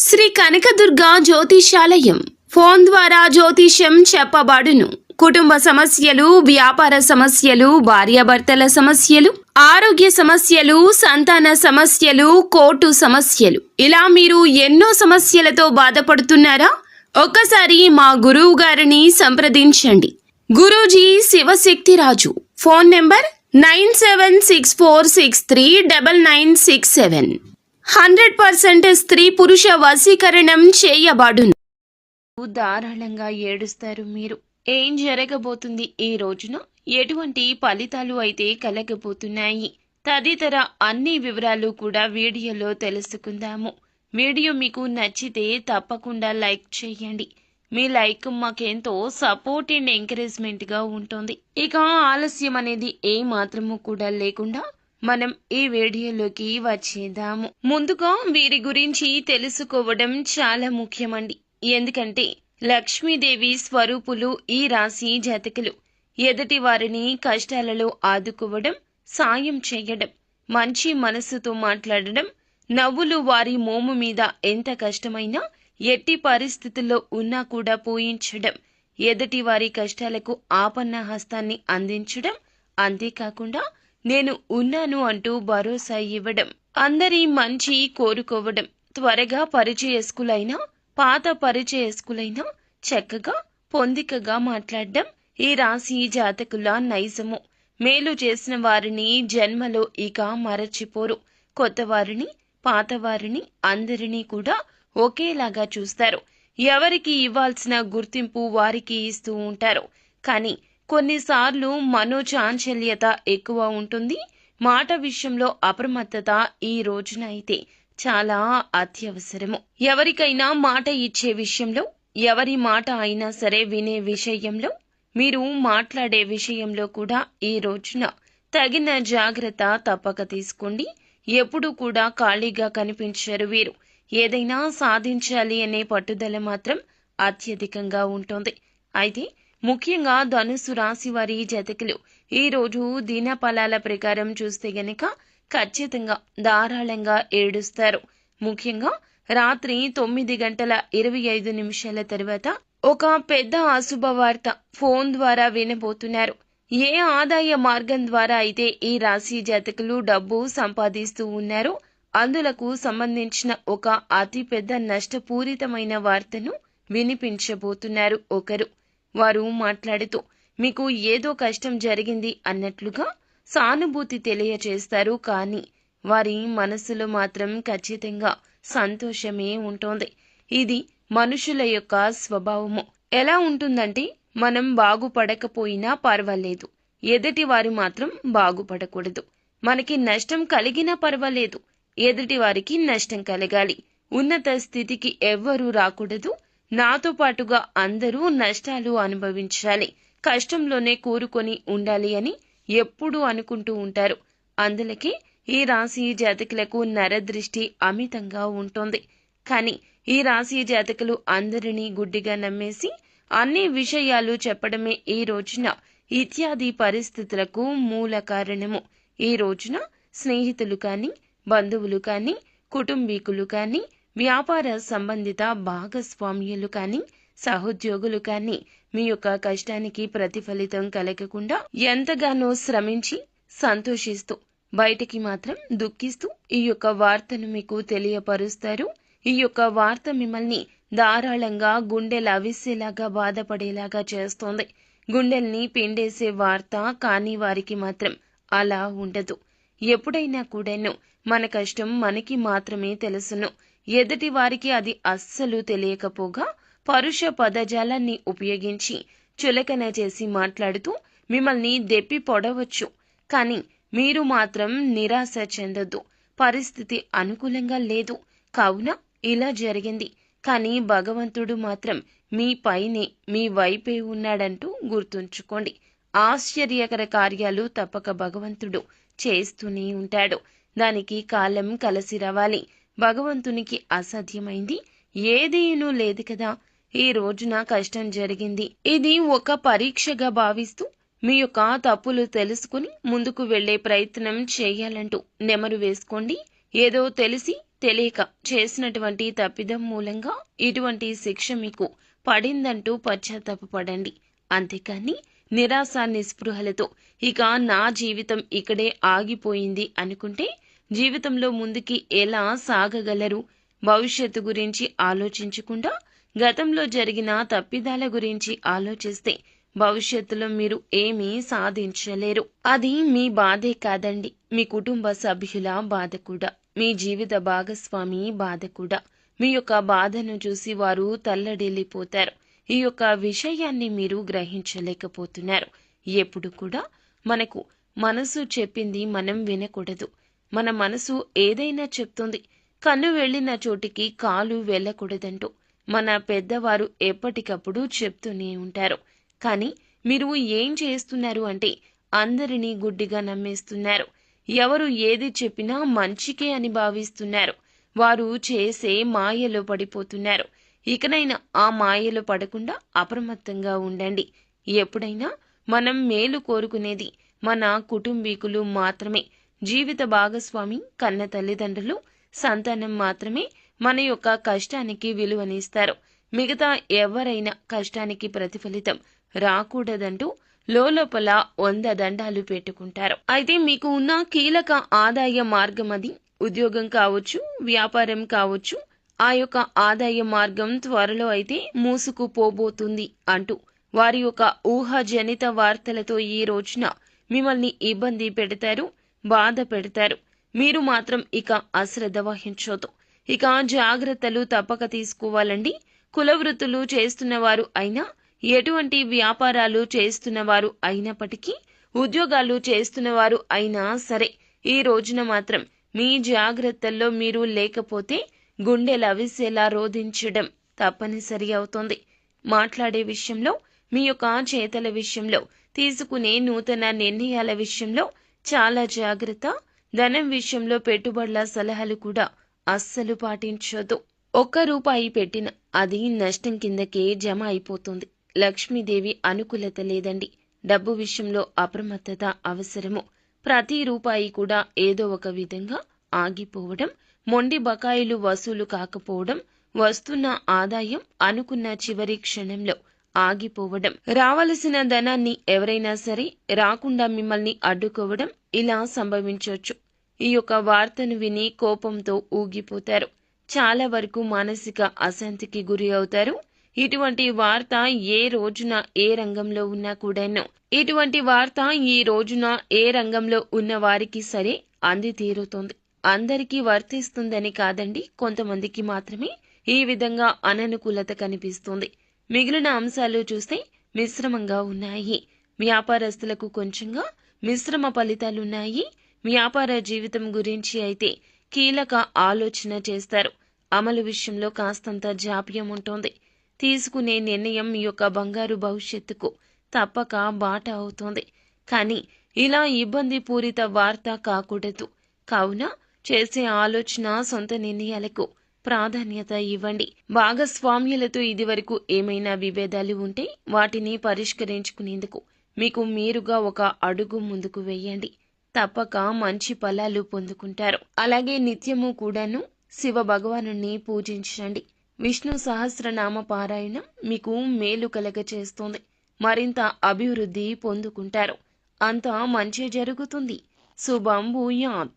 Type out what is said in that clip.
Shri Kanakadurga జ్యోతిషాలయం phone ద్వారా జ్యోతిష్యం చెప్పబడును. కుటుంబ సమస్యలు, వ్యాపార సమస్యలు, భార్యాభర్తల సమస్యలు, ఆరోగ్య సమస్యలు, సంతాన సమస్యలు, కోర్టు సమస్యలు, ఇలా మీరు ఎన్నో సమస్యలతో బాధపడుతున్నారా? ఒక్కసారి మా గురువు గారిని సంప్రదించండి. గురూజీ శివశక్తిరాజు. Phone number 9764639967. 100% స్త్రీ పురుష వశీకరణం చేయబడును. ధారాళంగా ఏడుస్తారు మీరు. ఏం జరగబోతుంది ఈ రోజున, ఎటువంటి ఫలితాలు అయితే కలగబోతున్నాయి తదితర అన్ని వివరాలు కూడా వీడియోలో తెలుసుకుందాము. వీడియో మీకు నచ్చితే తప్పకుండా లైక్ చేయండి. మీ లైక్ మాకెంతో సపోర్ట్ అండ్ ఎంకరేజ్మెంట్ గా ఉంటుంది. ఇక ఆలస్యం అనేది ఏ మాత్రము కూడా లేకుండా మనం ఈ వీడియోలోకి వచ్చేద్దాము. ముందుగా వీరి గురించి తెలుసుకోవడం చాలా ముఖ్యమండి. ఎందుకంటే లక్ష్మీదేవి స్వరూపులు ఈ రాశి జాతకులు. ఎదుటి వారిని కష్టాలలో ఆదుకోవడం, సాయం చేయడం, మంచి మనస్సుతో మాట్లాడడం, నవ్వులు వారి మోము మీద ఎంత కష్టమైనా ఎట్టి పరిస్థితుల్లో ఉన్నా కూడా పోయించడం, ఎదుటి వారి కష్టాలకు ఆపన్న హస్తాన్ని అందించడం, అంతేకాకుండా నేను ఉన్నాను అంటూ భరోసా ఇవ్వడం, అందరి మంచి కోరుకోవడం, త్వరగా పరిచయస్కులైనా పాత పరిచయస్కులైనా చక్కగా పొందికగా మాట్లాడడం ఈ రాశి జాతకుల నైజము. మేలు చేసిన వారిని జన్మలో ఇక మరచిపోరు. కొత్త వారిని, పాత వారిని అందరినీ కూడా ఒకేలాగా చూస్తారు. ఎవరికి ఇవ్వాల్సిన గుర్తింపు వారికి ఇస్తూ ఉంటారు. కానీ కొన్నిసార్లు మనోచాంచల్యత ఎక్కువ ఉంటుంది. మాట విషయంలో అప్రమత్తత ఈ రోజున అయితే చాలా అత్యవసరము. ఎవరికైనా మాట ఇచ్చే విషయంలో, ఎవరి మాట అయినా సరే వినే విషయంలో, మీరు మాట్లాడే విషయంలో కూడా ఈ రోజున తగిన జాగ్రత్త తప్పక తీసుకోండి. ఎప్పుడు కూడా ఖాళీగా కనిపించరు వీరు. ఏదైనా సాధించాలి అనే పట్టుదల మాత్రం అత్యధికంగా ఉంటుంది. అయితే ముఖ్యంగా ధనుసు రాశి వారి జాతకులు ఈ రోజు దినఫలాల ప్రకారం చూస్తే గనక ఖచ్చితంగా ధారాళంగా ఏడుస్తారు. ముఖ్యంగా రాత్రి 9:25 తర్వాత ఒక పెద్ద అశుభవార్త ఫోన్ ద్వారా వినబోతున్నారు. ఏ ఆదాయ మార్గం ద్వారా అయితే ఈ రాశి జాతకులు డబ్బు సంపాదిస్తూ ఉన్నారో అందులకు సంబంధించిన ఒక అతిపెద్ద నష్టపూరితమైన వార్తను వినిపించబోతున్నారు ఒకరు. వారు మాట్లాడుతూ మీకు ఏదో కష్టం జరిగింది అన్నట్లుగా సానుభూతి తెలియచేస్తారు. కానీ వారి మనసులో మాత్రం ఖచ్చితంగా సంతోషమే ఉంటుంది. ఇది మనుషుల యొక్క స్వభావము. ఎలా ఉంటుందంటే, మనం బాగుపడకపోయినా పర్వాలేదు, ఎదుటి వారు మాత్రం బాగుపడకూడదు. మనకి నష్టం కలిగినా పర్వాలేదు, ఎదుటి వారికి నష్టం కలగాలి. ఉన్నత స్థితికి ఎవ్వరూ రాకూడదు. నాతో పాటుగా అందరూ నష్టాలు అనుభవించాలి, కష్టంలోనే కూరుకొని ఉండాలి అని ఎప్పుడూ అనుకుంటూ ఉంటారు. అందులకే ఈ రాశి జాతకులకు నరదృష్టి అమితంగా ఉంటుంది. కానీ ఈ రాశి జాతకులు అందరినీ గుడ్డిగా నమ్మేసి అన్ని విషయాలు చెప్పడమే ఈ రోజున ఇత్యాది పరిస్థితులకు మూల కారణము. ఈ రోజున స్నేహితులు కానీ, బంధువులు కానీ, కుటుంబీకులు కానీ, వ్యాపార సంబంధిత భాగస్వామ్యులు కానీ, సహోద్యోగులు కానీ మీ యొక్క కష్టానికి ప్రతిఫలితం కలగకుండా ఎంతగానో శ్రమించి సంతోషిస్తూ బయటికి మాత్రం దుఃఖిస్తూ ఈ యొక్క వార్తను మీకు తెలియపరుస్తారు. ఈ యొక్క వార్త మిమ్మల్ని ధారాళంగా గుండెల అవిసేలాగా బాధపడేలాగా చేస్తోంది. గుండెల్ని పిండేసే వార్త. కానీ వారికి మాత్రం అలా ఉండదు. ఎప్పుడైనా కూడాను మన కష్టం మనకి మాత్రమే తెలుసును. ఎదుటి వారికి అది అస్సలు తెలియకపోగా పరుష పదజాలాన్ని ఉపయోగించి చులకన చేసి మాట్లాడుతూ మిమ్మల్ని దెప్పి పొడవచ్చు. కానీ మీరు మాత్రం నిరాశ చెందొద్దు. పరిస్థితి అనుకూలంగా లేదు కావున ఇలా జరిగింది, కానీ భగవంతుడు మాత్రం మీ పైనే, మీ వైపే ఉన్నాడంటూ గుర్తుంచుకోండి. ఆశ్చర్యకర కార్యాలు తప్పక భగవంతుడు చేస్తూనే ఉంటాడు. దానికి కాలం కలిసి రావాలి. భగవంతునికి అసాధ్యమైంది ఏదేనూ లేదు కదా. ఈ రోజున కష్టం జరిగింది, ఇది ఒక పరీక్షగా భావిస్తూ మీ యొక్క తప్పులు తెలుసుకుని ముందుకు వెళ్లే ప్రయత్నం చేయాలంటూ నెమరు వేసుకోండి. ఏదో తెలిసి తెలియక చేసినటువంటి తప్పిదం మూలంగా ఇటువంటి శిక్ష మీకు పడిందంటూ పశ్చాత్తాపపడండి. అంతేకాని నిరాశ నిస్పృహలతో ఇక నా జీవితం ఇక్కడే ఆగిపోయింది అనుకుంటే జీవితంలో ముందుకి ఎలా సాగగలరు? భవిష్యత్తు గురించి ఆలోచించకుండా గతంలో జరిగిన తప్పిదాల గురించి ఆలోచిస్తే భవిష్యత్తులో మీరు ఏమీ సాధించలేరు. అది మీ బాధే కాదండి, మీ కుటుంబ సభ్యుల బాధ కూడా, మీ జీవిత భాగస్వామి బాధ కూడా. మీ యొక్క బాధను చూసి వారు తల్లడిల్లిపోతారు. ఈ యొక్క విషయాన్ని మీరు గ్రహించలేకపోతున్నారు. ఎప్పుడు కూడా మనకు మనసు చెప్పింది మనం వినకూడదు. మన మనసు ఏదైనా చెప్తుంది, కన్ను వెళ్ళిన చోటికి కాలు వెళ్ళకూడదంటూ మన పెద్దవారు ఎప్పటికప్పుడు చెప్తూనే ఉంటారు. కానీ మీరు ఏం చేస్తున్నారు అంటే అందరినీ గుడ్డిగా నమ్మేస్తున్నారు. ఎవరు ఏది చెప్పినా మంచికే అని భావిస్తున్నారు. వారు చేసే మాయలో పడిపోతున్నారు. ఇకనైనా ఆ మాయలో పడకుండా అప్రమత్తంగా ఉండండి. ఎప్పుడైనా మనం మేలు కోరుకునేది మన కుటుంబీకులు మాత్రమే. జీవిత భాగస్వామి, కన్న తల్లిదండ్రులు, సంతానం మాత్రమే మన యొక్క కష్టానికి విలువనిస్తారు. మిగతా ఎవరైనా కష్టానికి ప్రతిఫలితం రాకూడదంటూ లోపల 100 దండాలు పెట్టుకుంటారు. అయితే మీకు ఉన్న కీలక ఆదాయ మార్గం అది ఉద్యోగం కావచ్చు, వ్యాపారం కావచ్చు. ఆ యొక్క ఆదాయ మార్గం త్వరలో అయితే మూసుకుపోబోతుంది అంటూ వారి యొక్క ఊహాజనిత వార్తలతో ఈ రోజున మిమ్మల్ని ఇబ్బంది పెడతారు, బాధ పెడతారు. మీరు మాత్రం ఇక అశ్రద్ధ వహించొద్దు. ఇక జాగ్రత్తలు తప్పక తీసుకోవాలండి. కులవృత్తులు చేస్తున్నవారు అయినా, ఎటువంటి వ్యాపారాలు చేస్తున్నవారు అయినప్పటికీ, ఉద్యోగాలు చేస్తున్నవారు అయినా సరే, ఈ రోజున మాత్రం మీ జాగ్రత్తల్లో మీరు లేకపోతే గుండె లవిసేలా రోధించడం తప్పనిసరి అవుతుంది. మాట్లాడే విషయంలో, మీ యొక్క చేతల విషయంలో, తీసుకునే నూతన నిర్ణయాల విషయంలో చాలా జాగ్రత్త. ధనం విషయంలో పెట్టుబడుల సలహాలు కూడా అస్సలు పాటించొద్దు. ₹1 పెట్టిన అది నష్టం కిందకే జమ అయిపోతుంది. లక్ష్మీదేవి అనుకూలత లేదండి. డబ్బు విషయంలో అప్రమత్తత అవసరము. ప్రతి రూపాయి కూడా ఏదో ఒక విధంగా ఆగిపోవడం, మొండి బకాయిలు వసూలు కాకపోవడం, వస్తున్న ఆదాయం అనుకున్న చివరి క్షణంలో ఆగిపోవడం, రావలసిన ధనాన్ని ఎవరైనా సరే రాకుండా మిమ్మల్ని అడ్డుకోవడం ఇలా సంభవించవచ్చు. ఈ యొక్క వార్తను విని కోపంతో ఊగిపోతారు. చాలా వరకు మానసిక అశాంతికి గురి అవుతారు. ఇటువంటి వార్త ఏ రోజున ఏ రంగంలో ఉన్నా కూడాను, ఇటువంటి వార్త ఈ రోజున ఏ రంగంలో ఉన్న వారికి సరే అంది తీరుతుంది. అందరికీ వర్తిస్తుందని కాదండి, కొంతమందికి మాత్రమే ఈ విధంగా అననుకూలత కనిపిస్తుంది. మిగిలిన అంశాలు చూస్తే మిశ్రమంగా ఉన్నాయి. వ్యాపారస్తులకు కొంచెంగా మిశ్రమ ఫలితాలున్నాయి. వ్యాపార జీవితం గురించి అయితే కీలక ఆలోచన చేస్తారు. అమలు విషయంలో కాస్తంత జాప్యం ఉంటుంది. తీసుకునే నిర్ణయం మీ యొక్క బంగారు భవిష్యత్తుకు తప్పక బాట అవుతుంది. కానీ ఇలా ఇబ్బంది పూరిత వార్త కాకూడదు. కావున చేసే ఆలోచన, సొంత నిర్ణయాలకు ప్రాధాన్యత ఇవ్వండి. భాగస్వామ్యులతో ఇదివరకు ఏమైనా విభేదాలు ఉంటే వాటిని పరిష్కరించుకునేందుకు మీకు మీరుగా ఒక అడుగు ముందుకు వేయండి. తప్పక మంచి ఫలాలు పొందుకుంటారు. అలాగే నిత్యము కూడాను శివ భగవానుణ్ణి పూజించండి. విష్ణు సహస్రనామ పారాయణం మీకు మేలు కలగచేస్తుంది. మరింత అభివృద్ధి పొందుకుంటారు. అంతా మంచి జరుగుతుంది. శుభం భూయాత్.